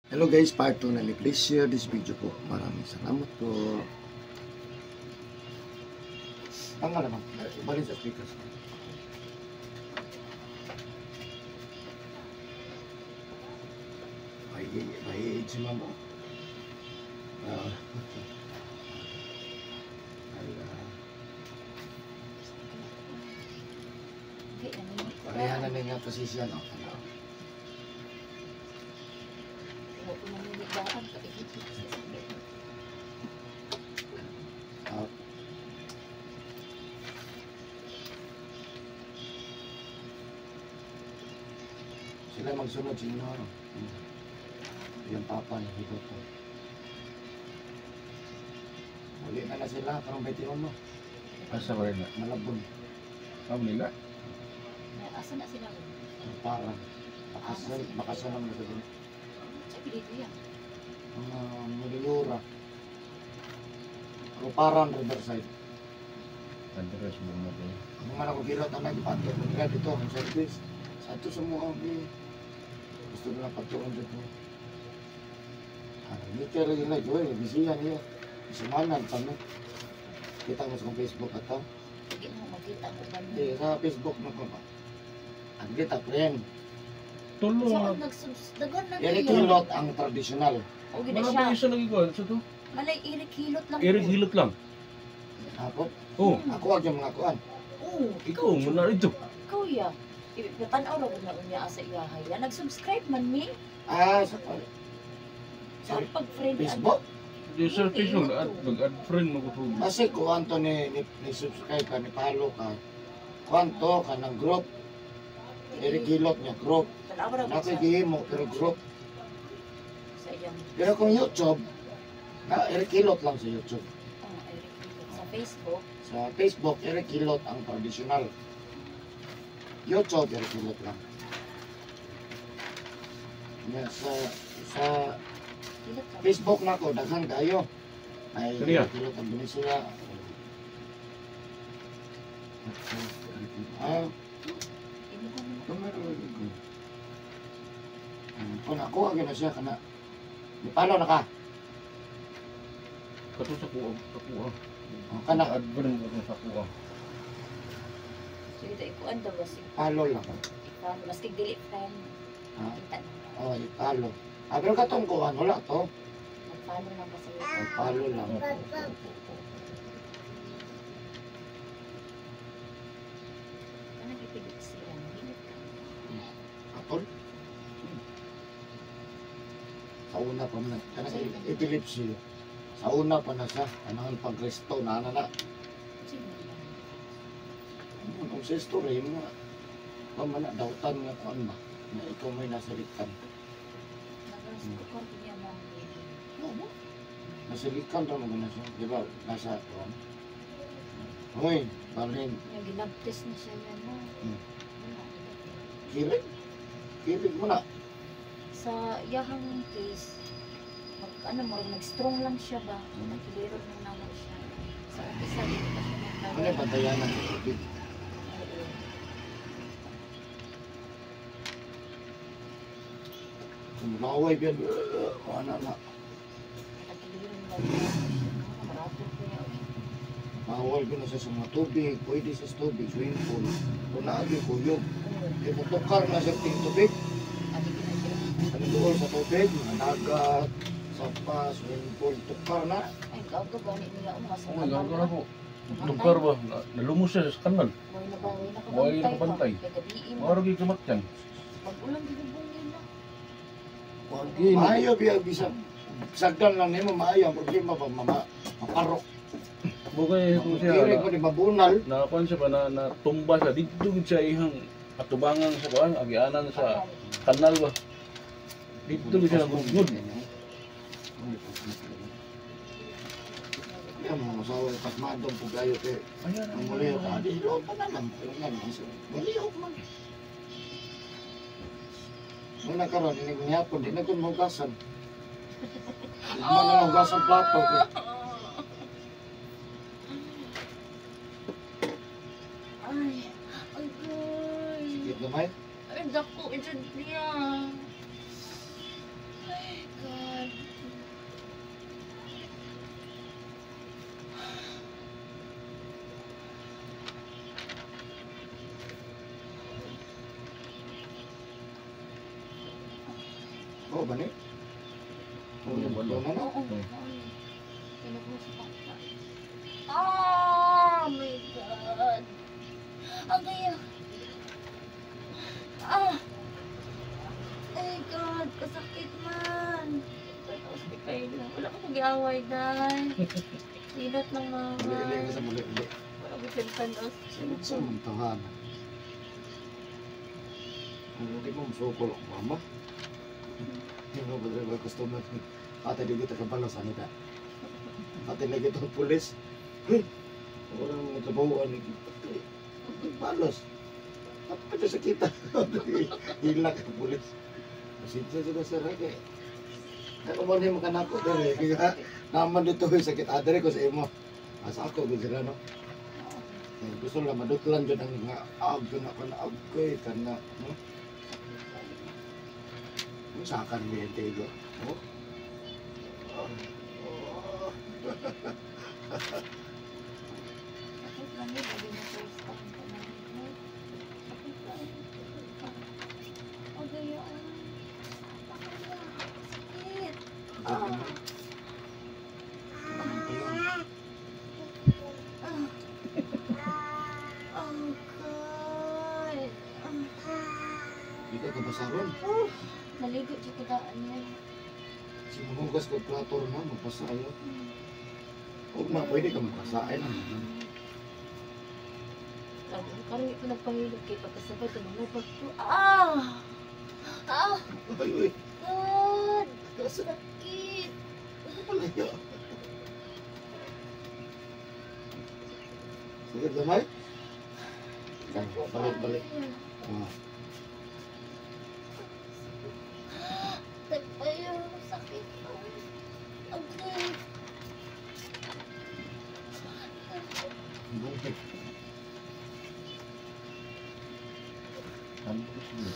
Hello guys, part 2 na ni. Please share this video po. Maraming salamat po. Tanga naman. Balik sa speakers. May age mo mo. Pareha na nga posisyon. Sila magsunod sino ano. Yung papa niya higot ko. Uli na sila karong betiron mo. Asa ba rin na? Malabon. Nila? Asa na sila? Parang makasal naman sa doon. Sa pilito yan. Malilura. Parang Riverside. Andres mo mo rin. Ang mga nakukilot ang nagpato. Mag-grad ito, ang service. Sa ito sa mga gusto na pagtuon dito. Dito rin na ito eh. Bisihan niya. Sumanan kami. Kita mo sa Facebook ato. Hindi mo makita mo ba Hindi, sa Facebook mo pa. Ang kita, friend. Tulong So, na. dagan na Eric Hilot ang tradisyonal. O gina Mga siya. ba isa lagi ko? Sa to? Malay Eric Hilot lang. Eric Hilot lang. Ako, Oh, ako wag yung mga kuan. Oo. ikaw muna rito. Ikaw ya. Natanaw ra na unya asa iyahay. Ya nag-subscribe man mi Sa sa pag-friend. Facebook. Di sa Facebook, mag-add friend mo ko. Kasi kuan to ni subscribe ka, ni follow ka. Kuan to ka ng group. Eric Hilot niya, group. Tanaw ra ko sa Nakikihimo, pero group. iyang Pero kung YouTube, Eric Hilot lang sa YouTube. Eric Hilot. Sa Facebook. Sa Facebook, Eric Hilot ang tradisyonal. YouTube, Eric Hilot lang. Yan, sa Hilot lang. Facebook na ko, daghan kayo. Ay, Kaya? Eric Hilot ang binisura. Ini ko man. Kung ako, agad na siya, kana. Paano na ka? Kato sa kuha. Sa kuha. Kana, Add friend mo sa kuha. So ito ikuan daw si palo lang. Fan mas tigdili friend. Ha? Kita na. Oh, palo. Pero katong kuhan, wala to. Nag-follow lang kasi. Palo lang. Ano ipilit siya? Hilot lang. Atol? Sa una pa na, kana epilepsy. Sa una pa na siya, anong pag-resto, na. Sige lang. Kung sa story mo, pamana, dautan nga kuan ba, na ikaw may nasalikan. Nag-resto niya mo ang baby. Oo. Nasalikan daw mo na siya, di ba, nasa kuan. Hoy, balhin, Yung ginabtis na siya yan mo. kirig. Kirig mo na. Sa yahang case, nag-strong lang siya ba? Nagkiliro ng naman siya. Sa umpisa, dito pa siya Ano yung bantayanan sa tubig? Sumulaway biyan, ano na. Nagkiliro ng naman. Marato ko yan. Bawal ko na sa mga tubig, pwede sa tubig, swimming pool. Kung naagi ko yun, di mo tukar na sa ting tubig. Adi ko na siya. Ano doon sa tubig, mga dagat, sapa, swimming pool, tukar na. Ay, gago ba niya umas? Oh, gagawin ako. Tugkar ba? Nalumos siya sa kanal. Buhay na ba? Buhay na kabantay. Kagabiin mo. Maro yung kamat yan. Pag-ulang binubungin na. Maayo biya, bisa, sagdan lang nimo maayo, ang problema ba, maparok. Bukay kung siya Kirig ko di mabunal. nakakuan siya ba na natumba siya. Dito siya ihang atubangan sa kuan, agianan sa kanal ba. Dito siya nagugod. Yan, mga masawa, pasmadong po kayo kay Ayan, ang muli ko, adi, loob pa naman. Pero nga, maliok man. Muna karon, hindi ko niyapon, di na ko mahugasan. Di man na hugasan plato. Ay, ay, guys. Sige, gamay. Ay, dako, ito niya. Ay, ba ni? Oo, wala. Ano na? Oo. Hmm. Tinog mo sa bata. Oh my God. Ang gaya. Ah. Oh my God. Kasakit man. Hospital lang. Wala ko pag-iaway, Day. Sinat lang naman. Muli-uli ka sa muli-uli. Wala ko pinpanos. Sunod sa mong tahanan. Ang hindi mo masukol ang mama. Hindi mo ba talaga customer? Ate, di kita kapalos, ano ka? Ate, lagi itong pulis. Orang nagtrabahoan lagi. Palos. Apa pa sa kita? Hilak ang pulis. Masintya sila sa rake. Ako mo na yung makanako dere. Kaya naman dito yung sakit adere ko sa imo. Asa ako ko sila no. Gusto lang madutlan dyan ang nga ko na panaag ko eh. Kana, no? Sakan mo yung tego. Oh? Sakit lang yun. Lagi na first time ko na. Sakit lang. Ang gaya. Sakit. Oh God. Di ka kabasaron. Naligo siya kudaan yan. Si mahugas ko plato na, magpasayo. Huwag na, pwede ka magpasain naman. Karang ito nagpahilog kay pagkasabay ito mga pagto. Ah! Ah! Ay, uy. God! Kasi, Sakit! malayo. Sakit gamay? Balik. Ah. Ayun, sakit. Okay. Bukit. Ano ko siya?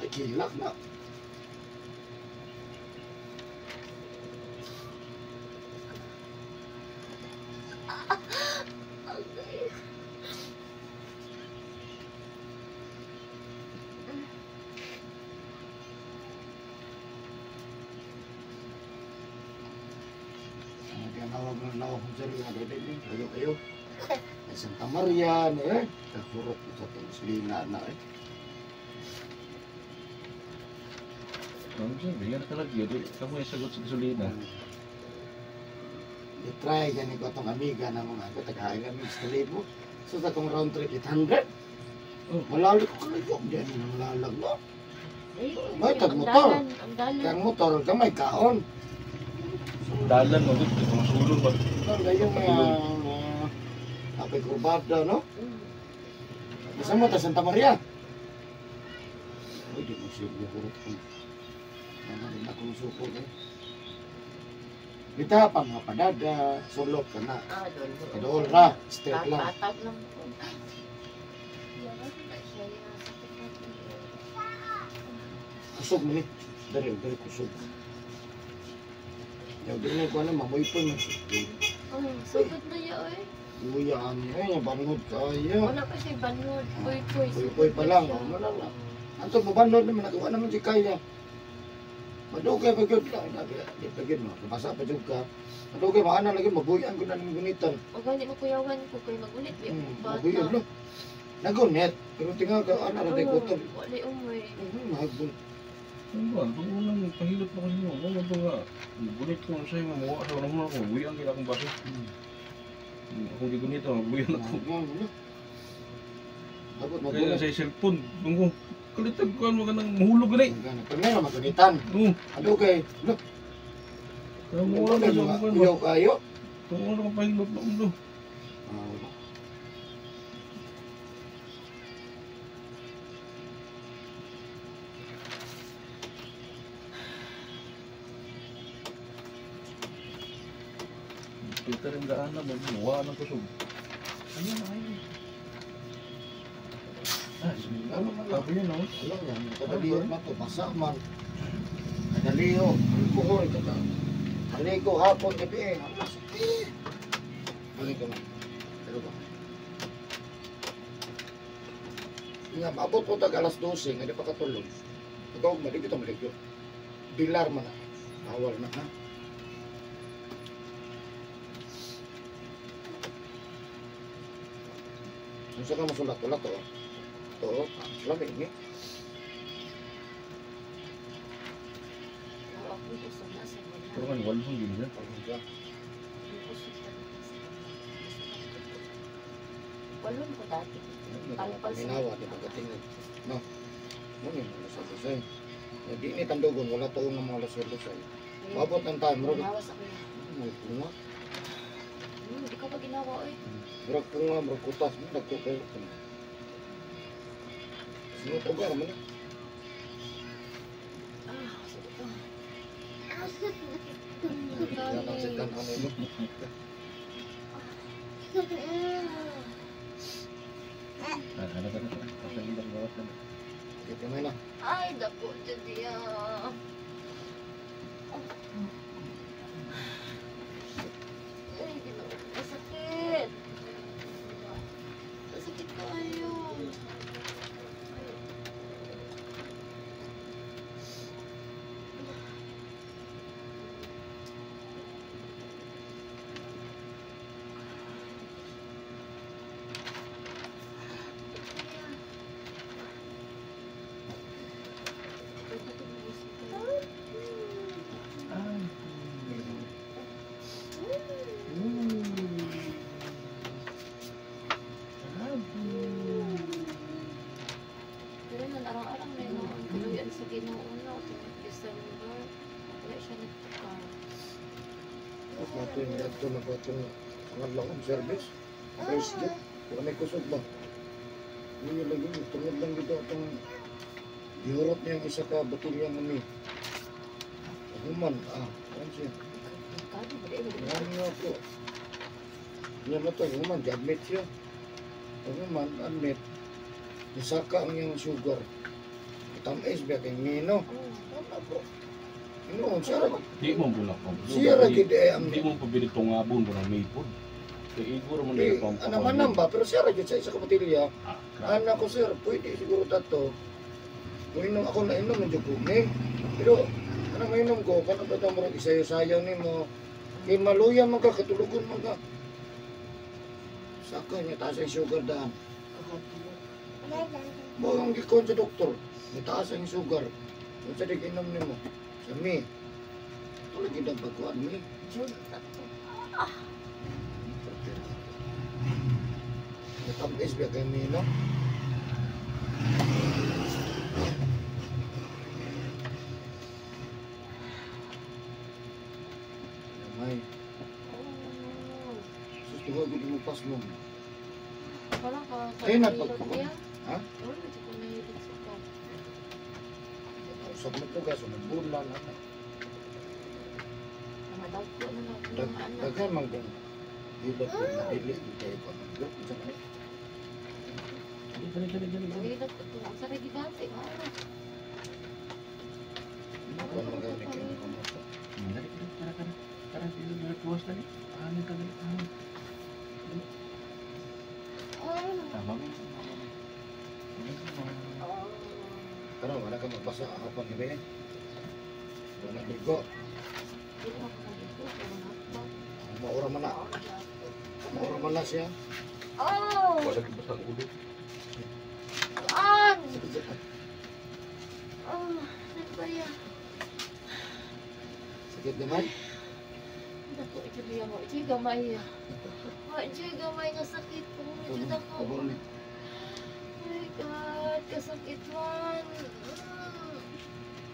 Ay, kilak na. Okay. Nawag ng nawag kong sarili nga dito din. Kayo. Ay, Santa Maria, eh. Kakurot ko sa Tinslina na eh. Ano siya? Bigyan na talaga yun. Kamu yung sagot sa gasolina. I-try ganit ko itong amiga na mga katagain kami sa libo. So sa itong round trip, 800. Oh. Malalik ko kayo. Diyan yung lalag no. Ayun, May ang tagmotor. dalan, ang dalan. Kaya ang motor, gamay kaon. Dalan mo dito. Kung sulong ba? Ngayon apay kurbada, no? Masa mo ta Santa Maria? Ay, di mo siya bukurot ko. Ano rin ako suko eh. Dita pa mga padada, sulok ka na. Ah, doon. Kadool ra, straight lang. Tatag lang po. Yan, na siya yung sakit natin. Kusog mo ni. Dari kusog. Yaw din na ko na mamoy po na. Oh, sakit na yan eh. Uya ani ay banod kaya. Wala pa siya banod. Puy-puy. Puy pa lang, wala lang. Anto mo banod naman nagawa naman si kaya. Madugay pa gyud lang di pa gyud mo. Basa pa jud ka. Madugay maana lagi mabuyan ko na ng gunitan. Huwag hindi mo kuyawan ko kayo magulit. Mabuyan lo. Nagunet, pero tinga ka ana ra day kutol. Wala umoy. Mahagbon. Ano ba? Ito ko lang pahilot na kasi mo. Ano ba nga? Gunit ko na sa'yo. Mamuha sa unang muna ko. Buyang kita akong baso. Kung di gunit ako, buyang ako. Dapat Kaya mabuyan. sa cellphone. Kung kalitag ko mo ka ng mahulog ka na eh. Pero nga magunitan. Oo. Madugay. Lo, Kaya mo wala na mga sa uyaw kayo. Kung ano ka pahilot na ulo. Kita rin daan na. Mamuha ng kusog. Ano na kayo? Ano na tabi yun ako? Alam yan, kadaliyo na to, basa man. Kadaliyo, alcohol, kadaliyo, hapon, gabi eh. Balik ko na. Pero ba? Nga, maabot po tag alas 12, nga di pa katulog. Ikaw, maligyo ito, maligyo. Bilar man na. Bawal na, ha? Kung saan ka masulat-ulat, to. To, lamig ni. Ako gusto na sa Pero kan wala siyang gini na. Walon ko dati. Talpal sa Minawa, di ba katingin? No. Muna yung mga lusay-lusay. Di ni tandugon, wala to ng mga lusay-lusay. Mabot ng time, bro. Ginawa sa kuya. May bunga. Hindi ko pa ginawa eh. Bro, bunga, bro, kutas. Nagkukayo. Sinut ugar mo na. Sakit to. Yan ang sitan ano mo. Ada kan. Pasal ini bawah kan. Kita main na. Ay, dako jadi ah. Ay, ginawa. Masakit. Masakit kayo. Pero nun, arang-arang na yun ang kaluyan sa Ginoo tuwing December. Wala siya nagtukar. Tapos nato yung dito na po itong pangadlaw ang service. First jet. Kung may kusog ba? Hindi nyo lagi. Tungod lang dito itong ihurot niya yung isa ka botilya mo ni. Human. Ano siya? Kado ba rin? Ano nga po? Yan na to. Human. Admit siya. Human. Admit. Nisaka ang yung sugar. Tamis ba kay Nino? Ano po? Inoon siya ra. Di mo bulak ko. Siya ra gid ang Di mo pabili tong ngabon mo ng maypod. Kaya iguro mo na yung ano man namba pero siya ra gid sa isa ka botilya. Ah, Anak ko sir, pwede siguro tato. Uinom ako na inom medyo kumi. Pero ano mainom ko, kano ba ito mo isayo-sayaw ni mo. Kaya maluya man ka, katulugon man ka. Saka niya taas ang sugar daan. Mo ang gikon sa doktor, may taas ang sugar. Kung sa inom ni mo, sa mi. Ito lagi na pagkuhan mi. Natamis ba kayo mi, no? Ay, susuha ko mo pas mo. Wala ka. Ayun na, kahilot pag- niya. Ha? Wala, hindi ko nahilot sa ka. Sa mga tugas, bulan, ano. Mga dagpo na lang. Mga anak. Daghan man kung hilot ko na dili, di kayo pa mag-group. Sa kanila. Nahilot ko ito. Ang sarili bate. Ano? Kung magaling kayo kamusta. Karon wala ka magbasa hapon gabi. Wala bigo. Hindi ako nandito. Pero nakapag. Maura man na. Maura man na siya. Oh! Wala kita sa ulo. An! Oh, nagbaya. Sakit naman. Dako, ito biya mo. Ito yung gamay. Ito yung gamay nga sakit ko. Ito dako. Kabor ni. Oh my God, kasakit man.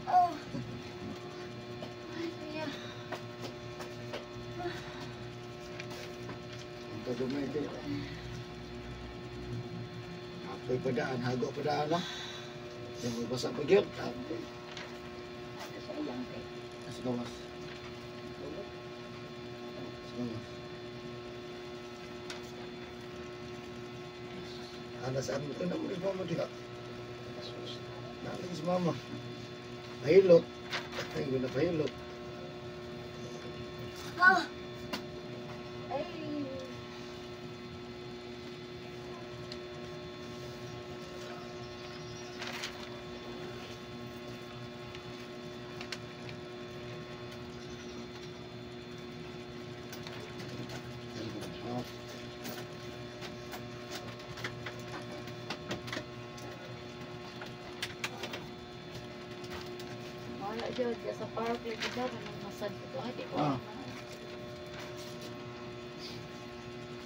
Oh. Ay, kuya. Ang kadumay kayo. Apoy padaan, hago padaan na. Yung magbasa pa gyud. Apoy. Sa gawas. Sa gawas. Saan mo ito na mo rin mama diha. Naling si mama. Pahilot. Ay, hindi na pahilot. Ah! Ay. jud sa park lagi daw nang masad ko ay di ko. Ah.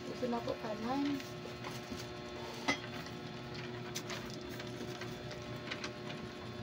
Gusto na ko tanan.